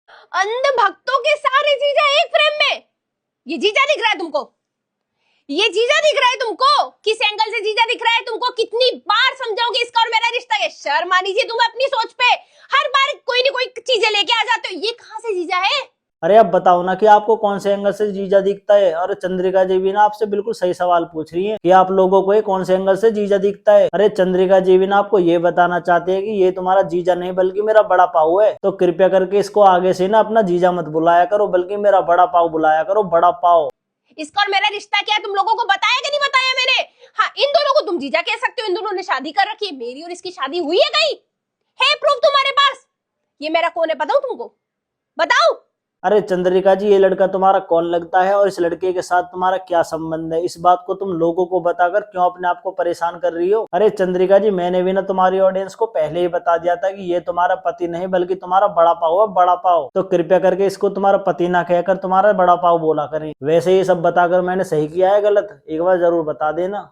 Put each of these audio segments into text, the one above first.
अंध भक्तों के सारे जीजा एक फ्रेम में। ये जीजा दिख रहा है तुमको? ये जीजा दिख रहा है तुमको? किस एंगल से जीजा दिख रहा है तुमको? कितनी बार समझाओगे इसका और मेरा रिश्ता है? शर्म आनी चाहिए तुम्हें अपनी सोच पे। हर बार कोई ना कोई चीजें लेके आ जाते हो। ये कहां से जीजा है? अरे अब बताओ ना कि आपको कौन से एंगल से जीजा दिखता है। और चंद्रिका जी भी ना आपसे बिल्कुल सही सवाल पूछ रही है कि आप लोगों को ये कौन से एंगल से जीजा दिखता है। अरे चंद्रिका जी भी ना आपको ये बताना चाहते हैं कि ये तुम्हारा जीजा नहीं बल्कि मेरा बड़ा पाऊ है। तो कृपया करके इसको आगे से ना अपना जीजा मत बुलाया करो, बल्कि मेरा बड़ा पाऊ बुलाया करो, बड़ा पाऊ। इसका और मेरा रिश्ता क्या है तुम लोगों को बताया कि नहीं बताया मैंने? हाँ, इन दोनों को तुम जीजा कह सकते हो। इन दोनों ने शादी कर रखी है। मेरी और इसकी शादी हुई है कहीं? है प्रूफ तुम्हारे पास? ये मेरा कौन है बताऊं तुमको? बताओ। अरे चंद्रिका जी, ये लड़का तुम्हारा कौन लगता है और इस लड़के के साथ तुम्हारा क्या संबंध है? इस बात को तुम लोगों को बताकर क्यों अपने आप को परेशान कर रही हो? अरे चंद्रिका जी, मैंने भी ना तुम्हारी ऑडियंस को पहले ही बता दिया था कि ये तुम्हारा पति नहीं बल्कि तुम्हारा बड़ा पाऊ है, बड़ा पाऊ। तो कृपया करके इसको तुम्हारा पति ना कहकर तुम्हारा बड़ा पाऊ बोला करें। वैसे ये सब बताकर मैंने सही किया है गलत, एक बार जरूर बता देना।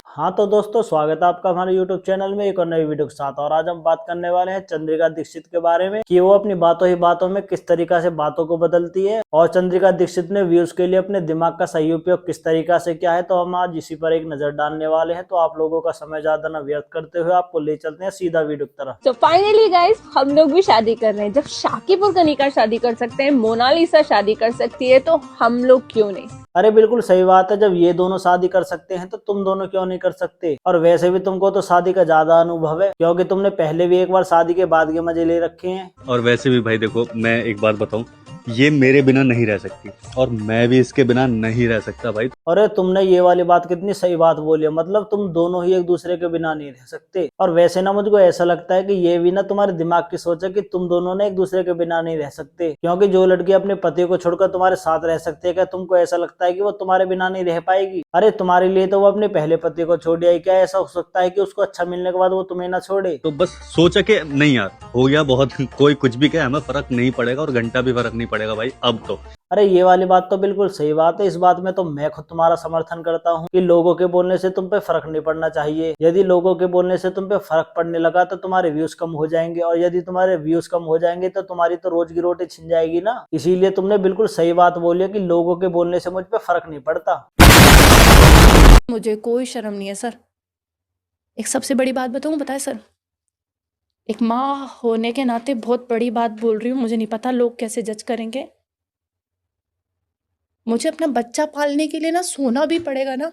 हाँ तो दोस्तों, स्वागत है आपका हमारे YouTube चैनल में एक और नई वीडियो के साथ। और आज हम बात करने वाले हैं चंद्रिका दीक्षित के बारे में कि वो अपनी बातों ही बातों में किस तरीका से बातों को बदलती है और चंद्रिका दीक्षित ने व्यूज के लिए अपने दिमाग का सही उपयोग किस तरीका से किया है। तो हम आज इसी पर एक नजर डालने वाले हैं। तो आप लोगों का समय ज्यादा न व्यर्थ करते हुए आपको ले चलते हैं सीधा वीडियो की तरफ। तो फाइनली गाइस, हम लोग भी शादी कर रहे हैं। जब शाकिब और कनिका शादी कर सकते हैं, मोनालिसा शादी कर सकती है, तो हम लोग क्यों नहीं? अरे बिल्कुल सही बात है। जब ये दोनों शादी कर सकते हैं तो तुम दोनों क्यों नहीं कर सकते? और वैसे भी तुमको तो शादी का ज्यादा अनुभव है, क्योंकि तुमने पहले भी एक बार शादी के बाद के मजे ले रखे हैं। और वैसे भी भाई देखो, मैं एक बात बताऊं, ये मेरे बिना नहीं रह सकती और मैं भी इसके बिना नहीं रह सकता भाई। अरे तुमने ये वाली बात कितनी सही बात बोली है। मतलब तुम दोनों ही एक दूसरे के बिना नहीं रह सकते। और वैसे ना मुझको ऐसा लगता है कि ये भी ना तुम्हारे दिमाग की सोच है कि तुम दोनों ने एक दूसरे के बिना नहीं रह सकते, क्योंकि जो लड़की अपने पति को छोड़कर तुम्हारे साथ रह सकती है, क्या तुमको ऐसा लगता है कि वो तुम्हारे बिना नहीं रह पाएगी? अरे तुम्हारे लिए तो वो अपने पहले पति को छोड़ आई, क्या ऐसा हो सकता है कि उसको अच्छा मिलने के बाद वो तुम्हें ना छोड़े? तो बस सोचा कि नहीं यार, हो गया बहुत, कोई कुछ भी कहे हमें फर्क नहीं पड़ेगा और घंटा भी फर्क नहीं पड़ेगा भाई अब तो। अरे ये वाली बात तो बिल्कुल सही बात है। इस बात में तो मैं खुद तुम्हारा समर्थन करता हूँ कि लोगों के बोलने से तुम पे फर्क नहीं पड़ना चाहिए। यदि लोगों के बोलने से तुम पे फर्क पड़ने लगा तो तुम्हारे व्यूज कम हो जाएंगे, और यदि तुम्हारे व्यूज कम हो जाएंगे तो तुम्हारी तो रोज की रोटी छिन जाएगी ना। इसीलिए तुमने बिल्कुल सही बात बोली है कि लोगों के बोलने से मुझ पे फर्क नहीं पड़ता। मुझे कोई शर्म नहीं है सर। एक सबसे बड़ी बात बताऊं, बताए सर, एक माँ होने के नाते बहुत बड़ी बात बोल रही हूँ। मुझे नहीं पता लोग कैसे जज करेंगे। मुझे अपना बच्चा पालने के लिए ना सोना भी पड़ेगा ना,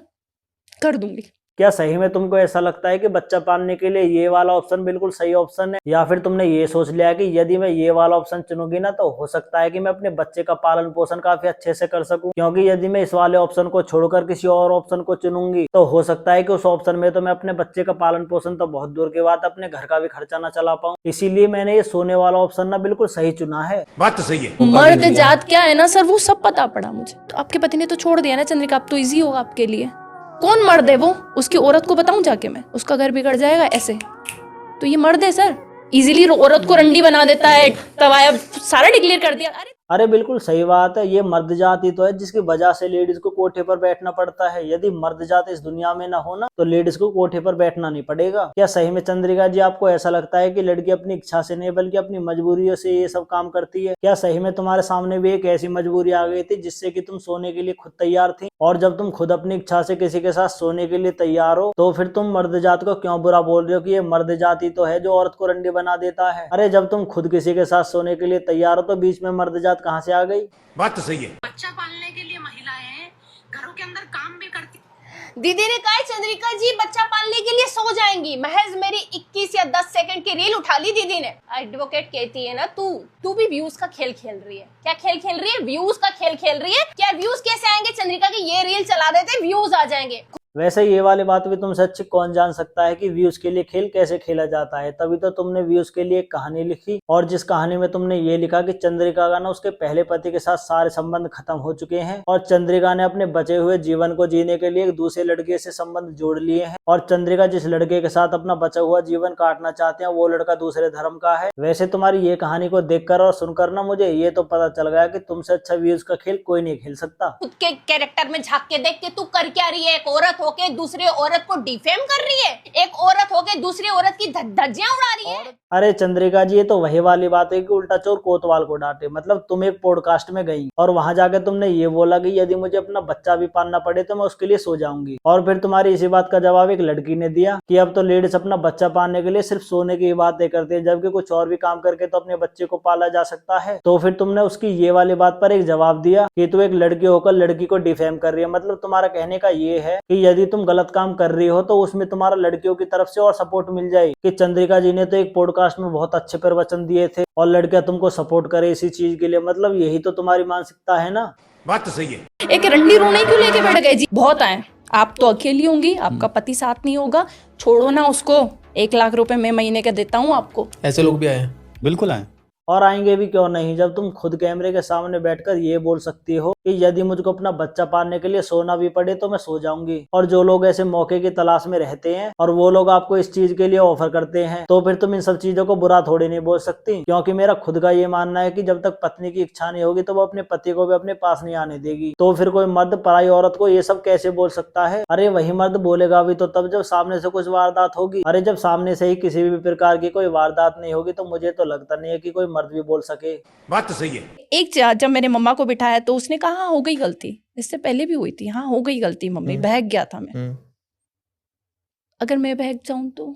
कर दूंगी। क्या सही में तुमको ऐसा लगता है कि बच्चा पालने के लिए ये वाला ऑप्शन बिल्कुल सही ऑप्शन है, या फिर तुमने ये सोच लिया कि यदि मैं ये वाला ऑप्शन चुनूंगी ना तो हो सकता है कि मैं अपने बच्चे का पालन पोषण काफी अच्छे से कर सकूं, क्योंकि यदि मैं इस वाले ऑप्शन को छोड़कर किसी और ऑप्शन को चुनूंगी तो हो सकता है कि उस ऑप्शन में तो मैं अपने बच्चे का पालन पोषण तो बहुत दूर की बात, अपने घर का भी खर्चा ना चला पाऊं। इसीलिए मैंने ये सोने वाला ऑप्शन ना बिल्कुल सही चुना है। बात तो सही है। मर्द जात क्या है ना सर, वो सब पता पड़ा मुझे। तो आपके पति ने तो छोड़ दिया ना चंद्रिका, अब तो इजी होगा आपके लिए। कौन मर्द है वो? उसकी औरत को बताऊं जाके मैं, उसका घर बिगड़ जाएगा ऐसे। तो ये मर्द है सर, इजीली औरत को रंडी बना देता है, तवाया सारा डिक्लेयर कर दिया। अरे बिल्कुल सही बात है। ये मर्द जात ही तो है जिसकी वजह से लेडीज को कोठे पर बैठना पड़ता है। यदि मर्द जात इस दुनिया में ना हो ना तो लेडीज को कोठे पर बैठना नहीं पड़ेगा। क्या सही में चंद्रिका जी आपको ऐसा लगता है कि लड़की अपनी इच्छा से नहीं बल्कि अपनी मजबूरियों से ये सब काम करती है? क्या सही में तुम्हारे सामने भी एक ऐसी मजबूरी आ गई थी जिससे कि तुम सोने के लिए खुद तैयार थी? और जब तुम खुद अपनी इच्छा से किसी के साथ सोने के लिए तैयार हो तो फिर तुम मर्द जात को क्यों बुरा बोल रहे हो कि ये मर्द जात ही तो है जो औरत को रंडी बना देता है? अरे जब तुम खुद किसी के साथ सोने के लिए तैयार हो तो बीच में मर्द जात कहाँ से आ गई? बात तो सही है। बच्चा पालने के लिए महिलाएं घरों के अंदर काम भी करती। दीदी ने कहा चंद्रिका जी बच्चा पालने के लिए सो जाएंगी। महज मेरी 21 या 10 सेकंड की रील उठा ली दीदी ने। एडवोकेट कहती है ना, तू भी व्यूज का खेल खेल रही है। क्या खेल खेल रही है? व्यूज का खेल खेल रही है। क्या व्यूज कैसे आएंगे? चंद्रिका की ये रील चला देते व्यूज आ जाएंगे। वैसे ये वाली बात भी तुमसे अच्छी कौन जान सकता है कि व्यूज के लिए खेल कैसे खेला जाता है। तभी तो तुमने व्यूज के लिए एक कहानी लिखी, और जिस कहानी में तुमने ये लिखा कि चंद्रिका का ना उसके पहले पति के साथ सारे संबंध खत्म हो चुके हैं और चंद्रिका ने अपने बचे हुए जीवन को जीने के लिए एक दूसरे लड़के से संबंध जोड़ लिए हैं, और चंद्रिका जिस लड़के के साथ अपना बचा हुआ जीवन काटना चाहते हैं वो लड़का दूसरे धर्म का है। वैसे तुम्हारी ये कहानी को देखकर और सुनकर ना मुझे ये तो पता चल गया कि तुमसे अच्छा व्यूज का खेल कोई नहीं खेल सकता। खुद के कैरेक्टर में झांक के देख के तू कर क्या रही है? एक औरत औरत होके दूसरी औरत को डिफेम कर रही है, एक औरत होके दूसरी औरत की धज्जियां उड़ा रही है। अरे चंद्रिका जी, ये तो वही वाली बात है कि उल्टा चोर कोतवाल को डांटे। मतलब तुम एक पॉडकास्ट में गई और वहां जाके तुमने ये बोला कि यदि मुझे अपना बच्चा भी पालना पड़े तो मैं उसके लिए सो जाऊंगी, और फिर तुम्हारी इसी बात का जवाब एक लड़की ने दिया कि अब तो लेडीज अपना बच्चा पालने के लिए सिर्फ सोने की बातें करती है, जबकि कुछ और भी काम करके तो अपने बच्चे को पाला जा सकता है। तो फिर तुमने उसकी ये वाली बात पर एक जवाब दिया कि तू एक लड़की होकर लड़की को डिफेम कर रही है। मतलब तुम्हारा कहने का ये है कि यदि तुम गलत काम कर रही हो तो उसमें तुम्हारा लड़कियों की तरफ से और सपोर्ट मिल जाए कि चंद्रिका जी ने तो एक पॉडकास्ट में बहुत अच्छे प्रवचन दिए थे और लड़कियां तुमको सपोर्ट करे इसी चीज के लिए। मतलब यही तो तुम्हारी मानसिकता है ना। बात तो सही है। एक रंडी रोने क्यों लेके बैठ गए जी? बहुत आए, आप तो अकेली होंगी, आपका पति साथ नहीं होगा, छोड़ो ना उसको। 1 लाख रुपए मैं महीने का देता हूँ आपको। ऐसे लोग भी आए हैं। बिल्कुल आए। और आएंगे भी क्यों नहीं, जब तुम खुद कैमरे के सामने बैठकर ये बोल सकती हो कि यदि मुझको अपना बच्चा पालने के लिए सोना भी पड़े तो मैं सो जाऊंगी। और जो लोग ऐसे मौके की तलाश में रहते हैं और वो लोग आपको इस चीज के लिए ऑफर करते हैं, तो फिर तुम इन सब चीजों को बुरा थोड़ी नहीं बोल सकती। क्योंकि मेरा खुद का ये मानना है कि जब तक पत्नी की इच्छा नहीं होगी तो वो अपने पति को भी अपने पास नहीं आने देगी। तो फिर कोई मर्द पराई औरत को ये सब कैसे बोल सकता है? अरे वही मर्द बोलेगा भी तो तब जब सामने से कुछ वारदात होगी। अरे जब सामने से ही किसी भी प्रकार की कोई वारदात नहीं होगी तो मुझे तो लगता नहीं है कि कोई मर्द भी बोल सके। बात तो सही है। एक जब मेरे मम्मा को बिठाया तो उसने कहा हो गई गलती, इससे पहले भी हुई थी, हाँ हो गई गलती मम्मी, बहक गया था मैं। अगर मैं बहक जाऊं तो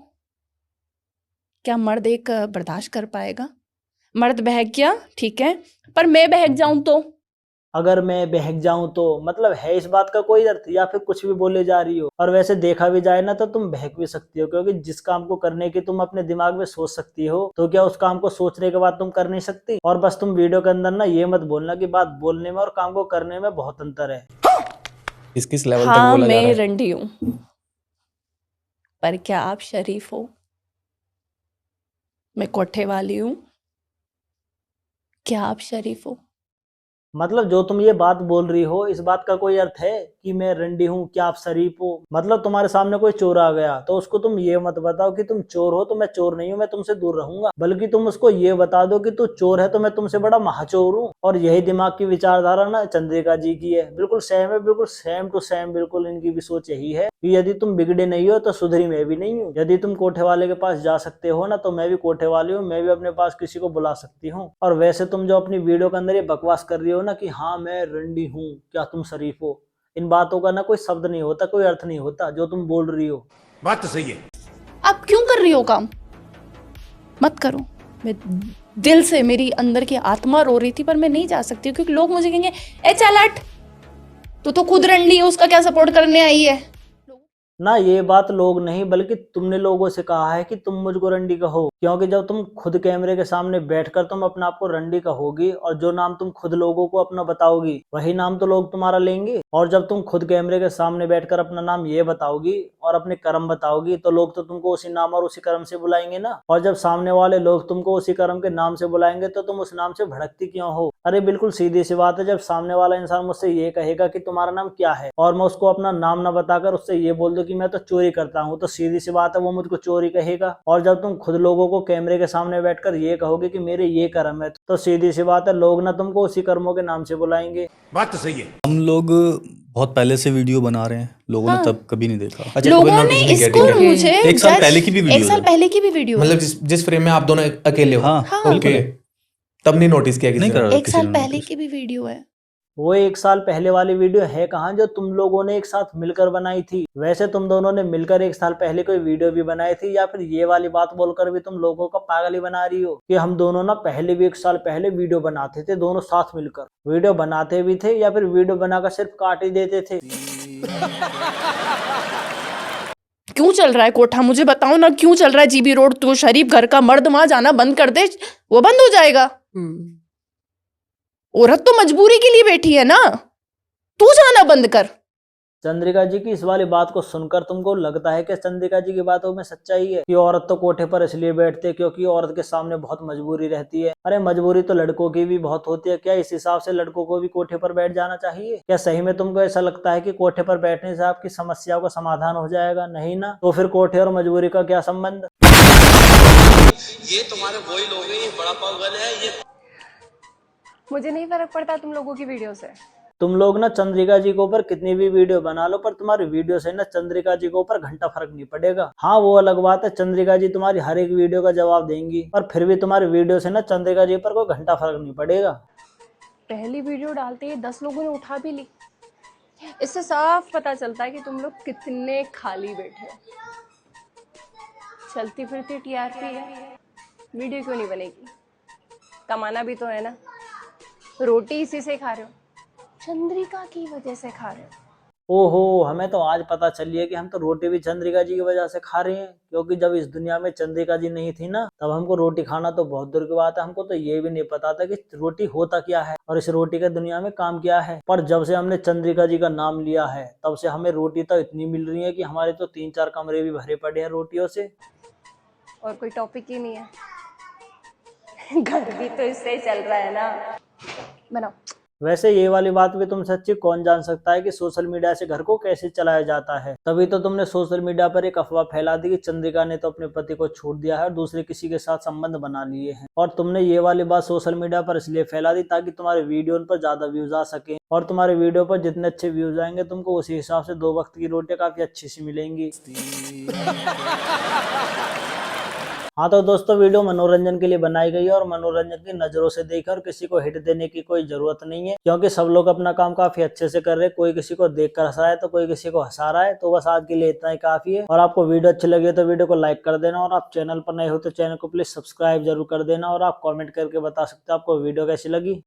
क्या मर्द एक बर्दाश्त कर पाएगा? मर्द बहक गया ठीक है, पर मैं बहक जाऊं तो? अगर मैं बहक जाऊं तो मतलब है इस बात का कोई अर्थ, या फिर कुछ भी बोले जा रही हो? और वैसे देखा भी जाए ना तो तुम बहक भी सकती हो, क्योंकि जिस काम को करने की तुम अपने दिमाग में सोच सकती हो तो क्या उस काम को सोचने के बाद तुम कर नहीं सकती? और बस तुम वीडियो के अंदर ना ये मत बोलना कि बात बोलने में और काम को करने में बहुत अंतर है। किस लेवल तक हाँ बोला जा रहा मैं है? रंडी हूँ, पर क्या आप शरीफ हो? मैं कोठे वाली हूँ, क्या आप शरीफ हो? मतलब जो तुम ये बात बोल रही हो इस बात का कोई अर्थ है कि मैं रंडी हूँ, क्या आप शरीफ हो? मतलब तुम्हारे सामने कोई चोर आ गया तो उसको तुम ये मत बताओ कि तुम चोर हो तो मैं चोर नहीं हूँ, मैं तुमसे दूर रहूंगा, बल्कि तुम उसको ये बता दो कि तू चोर है तो मैं तुमसे बड़ा महाचोर हूँ। और यही दिमाग की विचारधारा ना चंद्रिका जी की है, बिल्कुल सेम है, बिल्कुल सेम टू सेम, बिल्कुल इनकी भी सोच यही है कि यदि तुम बिगड़े नहीं हो तो सुधरी मैं भी नहीं हूँ। यदि तुम कोठे वाले के पास जा सकते हो ना तो मैं भी कोठे वाली हूँ, मैं भी अपने पास किसी को बुला सकती हूँ। और वैसे तुम जो अपनी वीडियो के अंदर ये बकवास कर रही हो ना कि हाँ मैं रंडी हूँ, क्या तुम शरीफ हो, इन बातों का ना कोई शब्द नहीं होता, कोई अर्थ नहीं होता जो तुम बोल रही हो। बात तो सही है। आप क्यों कर रही हो काम? मत करो। मैं दिल से, मेरी अंदर की आत्मा रो रही थी पर मैं नहीं जा सकती क्योंकि लोग मुझे कहेंगे ए चल हट, तू तो खुद रंडी है, उसका क्या सपोर्ट करने आई है? ना ये बात लोग नहीं बल्कि तुमने लोगों से कहा है कि तुम मुझको रंडी कहो, क्योंकि जब तुम खुद कैमरे के सामने बैठकर तुम अपने आप को रंडी कहोगी और जो नाम तुम खुद लोगों को अपना बताओगी वही नाम तो लोग तुम्हारा लेंगे। और जब तुम खुद कैमरे के सामने बैठकर अपना नाम ये बताओगी और अपने कर्म बताओगी तो लोग तो तुमको उसी नाम और उसी कर्म से बुलाएंगे ना। और जब सामने वाले लोग तुमको उसी कर्म के नाम से बुलाएंगे तो तुम उस नाम से भड़कती क्यों हो? अरे बिल्कुल सीधी सी बात है, जब सामने वाला इंसान मुझसे ये कहेगा कि तुम्हारा नाम क्या है और मैं उसको अपना नाम ना बताकर उससे ये बोल दूं कि मैं तो चोरी करता हूँ, तो सीधी सी बात है वो मुझको चोरी कहेगा। और जब तुम खुद लोगों को कैमरे के सामने बैठकर ये कहोगे कि मेरे ये कर्म है तो सीधी सी बात है लोग ना तुमको उसी कर्मों के नाम से बुलाएंगे। बात तो सही है। हम लोग बहुत पहले से वीडियो बना रहे हैं, लोगों ने तब कभी नहीं देखा। अच्छा, लोगों तुम्हें ने notice नहीं किया, इसको ठीक है। मुझे एक साल पहले की भी वीडियो 1 साल है। पहले की भी वीडियो मतलब जिस फ्रेम में आप दोनों अकेले हो। हाँ, ओके, तब नहीं नोटिस किया किसी नहीं ने? करा। 1 साल पहले की भी वीडियो है। वो 1 साल पहले वाली वीडियो है कहाँ जो तुम लोगों ने एक साथ मिलकर बनाई थी? वैसे तुम दोनों ने मिलकर 1 साल पहले कोई वीडियो भी बनाई थी या फिर ये वाली बात बोलकर भी तुम लोगों का पागल ही बना रही हो कि हम दोनों ना पहले भी 1 साल पहले वीडियो बनाते थे, दोनों साथ मिलकर वीडियो बनाते भी थे या फिर वीडियो बनाकर सिर्फ काट ही देते थे? क्यों चल रहा है कोठा, मुझे बताओ ना, क्यों चल रहा है जीबी रोड? तो शरीफ घर का मर्द वहां जाना बंद कर दे, वो बंद हो जाएगा। औरत तो मजबूरी के लिए बैठी है ना, तू जाना बंद कर। चंद्रिका जी की इस वाली बात को सुनकर तुमको लगता है कि चंद्रिका जी की बातों में सच्चाई है कि औरत तो कोठे पर इसलिए बैठते क्योंकि औरत के सामने बहुत मजबूरी रहती है? अरे मजबूरी तो लड़कों की भी बहुत होती है, क्या इस हिसाब से लड़कों को भी कोठे पर बैठ जाना चाहिए? क्या सही में तुमको ऐसा लगता है कि कोठे पर बैठने से आपकी समस्याओं का समाधान हो जाएगा? नहीं ना, तो फिर कोठे और मजबूरी का क्या संबंध? ये तुम्हारे वही लोग हैं, ये बड़ा पागल है ये। मुझे नहीं फर्क पड़ता तुम लोगों की वीडियो से, तुम लोग ना चंद्रिका जी के ऊपर कितनी भी वीडियो बना लो, पर तुम्हारी वीडियो से ना चंद्रिका जी के ऊपर घंटा फर्क नहीं पड़ेगा। हाँ वो अलग बात है, चंद्रिका जी तुम्हारी हर एक वीडियो का जवाब देंगी, पर फिर भी तुम्हारी वीडियो से ना चंद्रिका जी पर कोई घंटा फर्क नहीं पड़ेगा। पहली वीडियो डालते ही 10 लोगों ने उठा भी ली। इससे साफ पता चलता है कि तुम लोग कितने खाली बैठे हो। चलती फिरती टीआरपी है, वीडियो क्यों नहीं बनेगी? कमाना भी तो है ना, रोटी इसी से खा रहे हो, चंद्रिका की वजह से खा रहे हो। ओहो, हमें तो आज पता चली है कि हम तो रोटी भी चंद्रिका जी की वजह से खा रहे हैं, क्योंकि जब इस दुनिया में चंद्रिका जी नहीं थी ना, तब हमको रोटी खाना तो बहुत दूर की बात है, हमको तो ये भी नहीं पता था कि रोटी होता क्या है और इस रोटी के दुनिया में काम क्या है। पर जब से हमने चंद्रिका जी का नाम लिया है, तब से हमें रोटी तो इतनी मिल रही है कि हमारे तो 3-4 कमरे भी भरे पड़े हैं रोटियों से। और कोई टॉपिक ही नहीं है। घर भी तो इससे चल रहा है ना। बनाओ। वैसे ये वाली बात भी तुम सच्ची, कौन जान सकता है कि सोशल मीडिया से घर को कैसे चलाया जाता है। तभी तो तुमने सोशल मीडिया पर एक अफवाह फैला दी कि चंद्रिका ने तो अपने पति को छोड़ दिया है और दूसरे किसी के साथ संबंध बना लिए हैं। और तुमने ये वाली बात सोशल मीडिया पर इसलिए फैला दी ताकि तुम्हारे वीडियो पर ज्यादा व्यूज आ सके, और तुम्हारे वीडियो पर जितने अच्छे व्यूज आएंगे तुमको उसी हिसाब से 2 वक्त की रोटियां काफी अच्छी सी मिलेंगी। हाँ तो दोस्तों, वीडियो मनोरंजन के लिए बनाई गई है और मनोरंजन की नजरों से देखकर और किसी को हिट देने की कोई जरूरत नहीं है, क्योंकि सब लोग अपना काम काफी अच्छे से कर रहे हैं। कोई किसी को देख कर हंस रहा है तो कोई किसी को हंसा रहा है। तो बस आज के लिए इतना ही काफी है। और आपको वीडियो अच्छी लगी तो वीडियो को लाइक कर देना, और आप चैनल पर नए हो तो चैनल को प्लीज सब्सक्राइब जरूर कर देना, और आप कॉमेंट करके बता सकते हो आपको वीडियो कैसी लगी।